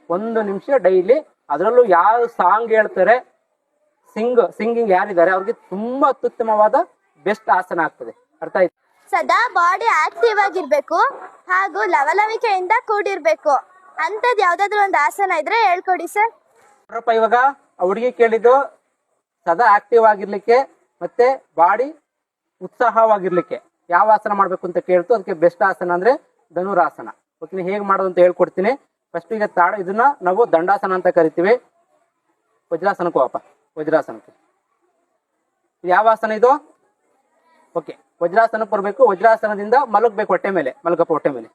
1 ನಿಮಿಷ ಡೈಲಿ. ಅದರಲ್ಲೂ ಯಾವ ಸಾಂಗ್ ಹೇಳ್ತಾರೆ, ಸಿಂಗಿಂಗ್ ಯಾರಿದ್ದಾರೆ ಅವ್ರಿಗೆ ತುಂಬಾ ಅತ್ಯುತ್ತಮವಾದ ಬೆಸ್ಟ್ ಆಸನ ಆಗ್ತದೆ. ಅರ್ಥ ಆಯ್ತು? ಸದಾ ಬಾಡಿ ಆಕ್ಟಿವ್ ಆಗಿರ್ಬೇಕು ಹಾಗೂ ಲವಲವಿಕೆಯಿಂದ ಕೂಡಿರ್ಬೇಕು ಅಂತದ್ ಯಾವ್ದಾದ್ರು ಒಂದು ಆಸನ ಇದ್ರೆ ಹೇಳ್ಕೊಡಿ ಸರ್. ನೋಡ್ರಪ್ಪ, ಇವಾಗ ಹುಡುಗಿ ಕೇಳಿದ್ದು ಸದಾ ಆಕ್ಟಿವ್ ಆಗಿರ್ಲಿಕ್ಕೆ ಮತ್ತೆ ಬಾಡಿ ಉತ್ಸಾಹವಾಗಿರ್ಲಿಕ್ಕೆ ಯಾವ ಆಸನ ಮಾಡ್ಬೇಕು ಅಂತ ಕೇಳ್ತು. ಅದಕ್ಕೆ ಬೆಸ್ಟ್ ಆಸನ ಅಂದ್ರೆ ಧನುರಾಸನ. ಓಕೆ, ಹೇಗೆ ಮಾಡೋದು ಅಂತ ಹೇಳ್ಕೊಡ್ತೀನಿ. ಫಸ್ಟ್ ಈಗ ಇದನ್ನ ನಾವು ದಂಡಾಸನ ಅಂತ ಕರಿತೀವಿ. ವಜ್ರಾಸನಕ್ಕೆ ಹೋಗಪ್ಪ. ವಜ್ರಾಸನಕ್ಕೆ ಇದು ಯಾವ ಆಸನ ಇದು? ಓಕೆ, ವಜ್ರಾಸನಕ್ಕೆ ಬರ್ಬೇಕು. ವಜ್ರಾಸನದಿಂದ ಮಲಗಬೇಕು, ಹೊಟ್ಟೆ ಮೇಲೆ ಮಲಗಪ್ಪ, ಹೊಟ್ಟೆ ಮೇಲೆ.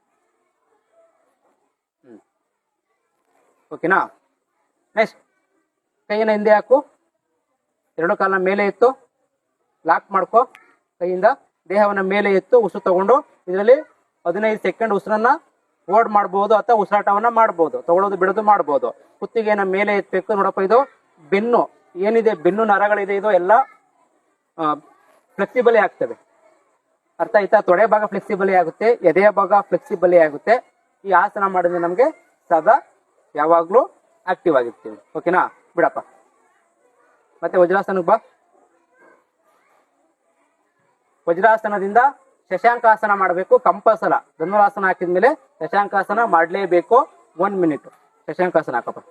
ಓಕೆನಾ? ನೆಕ್ಸ್ಟ್ ಕೈಯಿಂದ ಹಿಂದೆ ಹಾಕು, 2 ಕಾಲನ ಮೇಲೆ ಎತ್ತು, ಲಾಕ್ ಮಾಡ್ಕೋ. ಕೈಯಿಂದ ದೇಹವನ್ನ ಮೇಲೆ ಎತ್ತು, ಉಸಿರು ತಗೊಂಡು ಇದರಲ್ಲಿ 15 ಸೆಕೆಂಡ್ ಉಸಿರನ್ನ ಓಡ್ ಮಾಡ್ಬೋದು ಅಥವಾ ಉಸಿರಾಟವನ್ನ ಮಾಡ್ಬೋದು, ತಗೊಳ್ಳೋದು ಬಿಡೋದು ಮಾಡ್ಬೋದು. ಕುತ್ತಿಗೆಯನ್ನ ಮೇಲೆ ಎತ್ತಬೇಕು. ನೋಡಪ್ಪ, ಇದು ಬೆನ್ನು ಏನಿದೆ, ಬೆನ್ನು ನರಗಳಿದೆ, ಇದು ಎಲ್ಲ ಫ್ಲೆಕ್ಸಿಬಲಿ ಆಗ್ತವೆ. ಅರ್ಥ ಆಯ್ತಾ? ತೊಡೆ ಭಾಗ ಫ್ಲೆಕ್ಸಿಬಲಿ ಆಗುತ್ತೆ, ಎದೆಯ ಭಾಗ ಫ್ಲೆಕ್ಸಿಬಲಿ ಆಗುತ್ತೆ. ಈ ಆಸನ ಮಾಡಿದ್ರೆ ನಮ್ಗೆ ಸದಾ ಯಾವಾಗ್ಲೂ ಆಕ್ಟಿವ್ ಆಗಿರ್ತೀವಿ. ಓಕೆನಾ? ಬಿಡಪ್ಪ. ಮತ್ತೆ ವಜ್ರಾಸನಕ್ಕೆ ಬಾ. ವಜ್ರಾಸನದಿಂದ ಶಶಾಂಕಾಸನ ಮಾಡಬೇಕು ಕಂಪಲ್ಸರ. ಧನುರಾಸನ ಹಾಕಿದ್ಮೇಲೆ ಶಶಾಂಕಾಸನ ಮಾಡ್ಲೇಬೇಕು. 1 ಮಿನಿಟ್ ಶಶಾಂಕಾಸನ ಹಾಕಪ್ಪ.